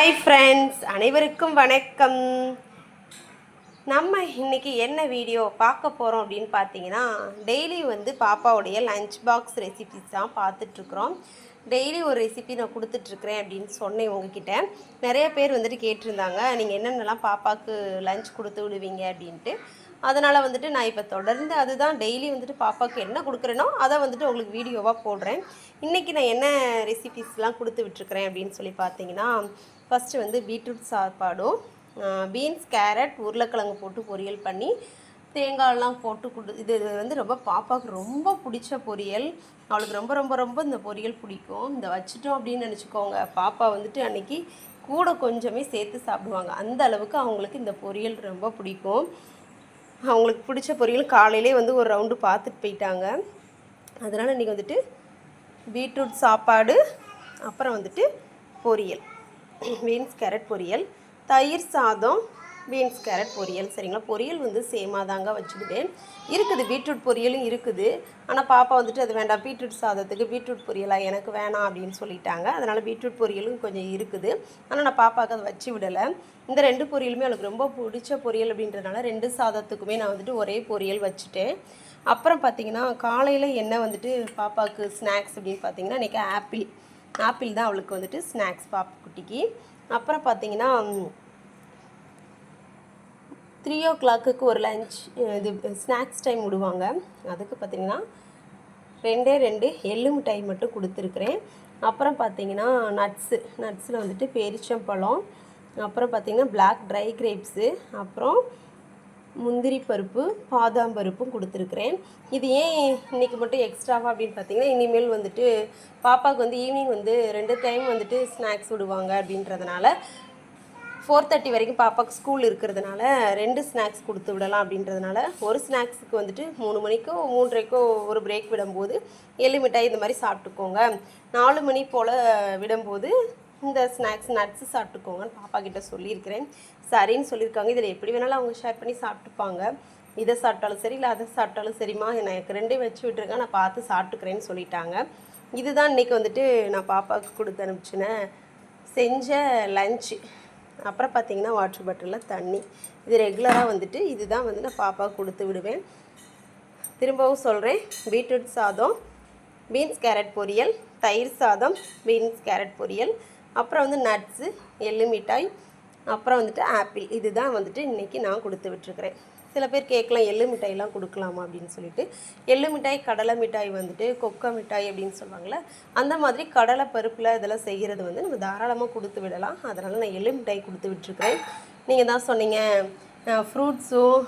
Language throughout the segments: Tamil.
ஹாய் ஃப்ரெண்ட்ஸ், அனைவருக்கும் வணக்கம். நம்ம இன்றைக்கி என்ன வீடியோ பார்க்க போகிறோம் அப்படின்னு பார்த்தீங்கன்னா, டெய்லி வந்து பாப்பாவுடைய லஞ்ச் பாக்ஸ் ரெசிபிஸ் தான் பார்த்துட்ருக்குறோம். டெய்லி ஒரு ரெசிபி நான் கொடுத்துட்ருக்குறேன் அப்படின்னு சொன்னேன் உங்ககிட்ட. நிறைய பேர் வந்துட்டு கேட்டிருந்தாங்க, நீங்கள் என்னென்னலாம் பாப்பாவுக்கு லஞ்ச் கொடுத்து விடுவீங்க அப்படின்ட்டு. அதனால் வந்துட்டு நான் இப்போ தொடர்ந்து அதுதான் டெய்லி வந்துட்டு பாப்பாவுக்கு என்ன கொடுக்குறேனோ அதை வந்துட்டு உங்களுக்கு வீடியோவாக போடுறேன். இன்றைக்கி நான் என்ன ரெசிபிஸ்லாம் கொடுத்து விட்டுருக்குறேன் அப்படின்னு சொல்லி பார்த்தீங்கன்னா, ஃபஸ்ட்டு வந்து பீட்ரூட் சாப்பாடும் பீன்ஸ், கேரட், உருளைக்கிழங்கு போட்டு பொரியல் பண்ணி தேங்காயெல்லாம் போட்டு இது வந்து ரொம்ப பாப்பாவுக்கு ரொம்ப பிடிச்ச பொரியல். அவளுக்கு ரொம்ப ரொம்ப ரொம்ப இந்த பொரியல் பிடிக்கும். இந்த வச்சுட்டோம் அப்படின்னு நினச்சிக்கோங்க, பாப்பா வந்துட்டு அன்றைக்கி கூட கொஞ்சமே சேர்த்து சாப்பிடுவாங்க. அந்த அளவுக்கு அவங்களுக்கு இந்த பொரியல் ரொம்ப பிடிக்கும். அவங்களுக்கு பிடிச்ச பொரியல் காலையிலே வந்து ஒரு ரவுண்டு பார்த்துட்டு போயிட்டாங்க. அதனால் இன்றைக்கி வந்துட்டு பீட்ரூட் சாப்பாடு, அப்புறம் வந்துட்டு பொரியல், பீன்ஸ் கேரட் பொரியல், தயிர் சாதம், பீன்ஸ் கேரட் பொரியல். சரிங்களா, பொரியல் வந்து சேமாக தாங்க வச்சுக்கிட்டேன். இருக்குது பீட்ரூட் பொரியலும் இருக்குது. ஆனால் பாப்பா வந்துட்டு அது வேண்டாம், பீட்ரூட் சாதத்துக்கு பீட்ரூட் பொரியலாக எனக்கு வேணாம் அப்படின்னு சொல்லிட்டாங்க. அதனால் பீட்ரூட் பொரியலும் கொஞ்சம் இருக்குது. ஆனால் நான் பாப்பாவுக்கு அதை வச்சு விடலை. இந்த ரெண்டு பொரியலுமே அவளுக்கு ரொம்ப பிடிச்ச பொரியல் அப்படின்றதுனால ரெண்டு சாதத்துக்குமே நான் வந்துட்டு ஒரே பொரியல் வச்சுட்டேன். அப்புறம் பார்த்திங்கன்னா, காலையில் என்ன வந்துட்டு பாப்பாவுக்கு ஸ்நாக்ஸ் அப்படின்னு பார்த்தீங்கன்னா, இன்றைக்கி ஆப்பிள் தான் அவளுக்கு வந்துட்டு ஸ்நாக்ஸ் பாப்பா குட்டிக்கு. அப்புறம் பார்த்திங்கன்னா 3 o'clock ஒரு லஞ்ச் இது ஸ்நாக்ஸ் டைம் விடுவாங்க. அதுக்கு பார்த்திங்கன்னா 2 எள்ளு மிட்டாய் மட்டும் கொடுத்துருக்குறேன். அப்புறம் பார்த்திங்கன்னா நட்ஸில் வந்துட்டு பேரிச்சம்பழம், அப்புறம் பார்த்திங்கன்னா பிளாக் ட்ரை கிரேப்ஸு, அப்புறம் முந்திரி பருப்பு, பாதாம் பருப்பும் கொடுத்துருக்குறேன். இது ஏன் இன்றைக்கி மட்டும் எக்ஸ்ட்ராவாக அப்படின்னு பார்த்தீங்கன்னா, இனிமேல் வந்துட்டு பாப்பாவுக்கு வந்து ஈவினிங் வந்து 2 டைம் வந்துட்டு ஸ்நாக்ஸ் விடுவாங்க அப்படின்றதுனால 4:30 வரைக்கும் பாப்பாவுக்கு ஸ்கூல் இருக்கிறதுனால 2 ஸ்நாக்ஸ் கொடுத்து விடலாம் அப்படின்றதுனால, ஒரு ஸ்நாக்ஸுக்கு வந்துட்டு 3 மணிக்கோ 3:30க்கோ ஒரு பிரேக் விடும்போது எள்ளு மிட்டாய் இந்த மாதிரி சாப்பிட்டுக்கோங்க, 4 மணி போல் விடும்போது இந்த ஸ்நாக்ஸ் நட்ஸு சாப்பிட்டுக்கோங்கன்னு பாப்பா கிட்ட சொல்லியிருக்கிறேன். சரின்னு சொல்லியிருக்காங்க. இதில் எப்படி வேணாலும் அவங்க ஷேர் பண்ணி சாப்பிட்டுப்பாங்க. இதை சாப்பிட்டாலும் சரி, இல்லை அதை சாப்பிட்டாலும் சரிம்மா, எனக்கு 2 வச்சு விட்டுருங்க, நான் பார்த்து சாப்பிட்டுக்கிறேன்னு சொல்லிட்டாங்க. இதுதான் இன்றைக்கி வந்துட்டு நான் பாப்பாவுக்கு கொடுத்து அனுப்பிச்சினேன் செஞ்ச லஞ்சு. அப்புறம் பார்த்திங்கன்னா வாட்டர் பாட்டிலில் தண்ணி. இது ரெகுலராக வந்துட்டு இதுதான் வந்து நான் பாப்பாவுக்கு கொடுத்து விடுவேன். திரும்பவும் சொல்கிறேன், பீட்ரூட் சாதம், பீன்ஸ் கேரட் பொரியல், தயிர் சாதம், பீன்ஸ் கேரட் பொரியல், அப்புறம் வந்து நட்ஸு, எள்ளு மிட்டாய், அப்புறம் வந்துட்டு ஆப்பிள். இதுதான் வந்துட்டு இன்றைக்கி நான் கொடுத்து விட்டுருக்குறேன். சில பேர் கேட்கலாம், எள்ளு மிட்டாயெலாம் கொடுக்கலாமா அப்படின்னு சொல்லிட்டு. எள்ளு மிட்டாய், கடலை மிட்டாய் வந்துட்டு கொக்கை மிட்டாய் அப்படின்னு சொல்லுவாங்கள்ல, அந்த மாதிரி கடலை பருப்பில் இதெல்லாம் செய்கிறது வந்து நம்ம தாராளமாக கொடுத்து விடலாம். அதனால் நான் எள்ளு மிட்டாய் கொடுத்து விட்டுருக்குறேன். நீங்கள் தான் சொன்னீங்க ஃப்ரூட்ஸும்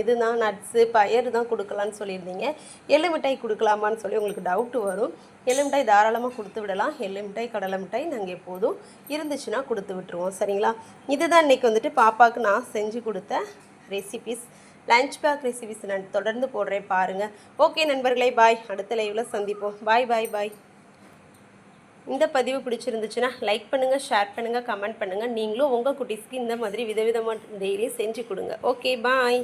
இதுதான் நட்ஸு பயறு தான் கொடுக்கலான்னு சொல்லியிருந்தீங்க, எள்ளு மிட்டாய் கொடுக்கலாமான்னு சொல்லி உங்களுக்கு டவுட்டு வரும். எள்ளு மிட்டாய் தாராளமாக கொடுத்து விடலாம். எள்ளு மிட்டாய், கடலை மிட்டாய் நாங்கள் எப்போதும் இருந்துச்சுன்னா கொடுத்து விட்டுருவோம். சரிங்களா, இதுதான் இன்றைக்கி வந்துட்டு பாப்பாவுக்கு நான் செஞ்சு கொடுத்த ரெசிபிஸ். லஞ்ச் பேக் ரெசிபிஸ் நான் தொடர்ந்து போடுறேன், பாருங்கள். ஓகே நண்பர்களே, பாய். அடுத்த லைவில் சந்திப்போம். பாய் பாய் பாய். இந்த பதிவு பிடிச்சிருந்துச்சுன்னா லைக் பண்ணுங்கள், ஷேர் பண்ணுங்கள், கமெண்ட் பண்ணுங்கள். நீங்களும் உங்கள் குட்டீஸ்க்கு இந்த மாதிரி விதவிதமாக டெய்லியும் செஞ்சு கொடுங்க. ஓகே, பாய்.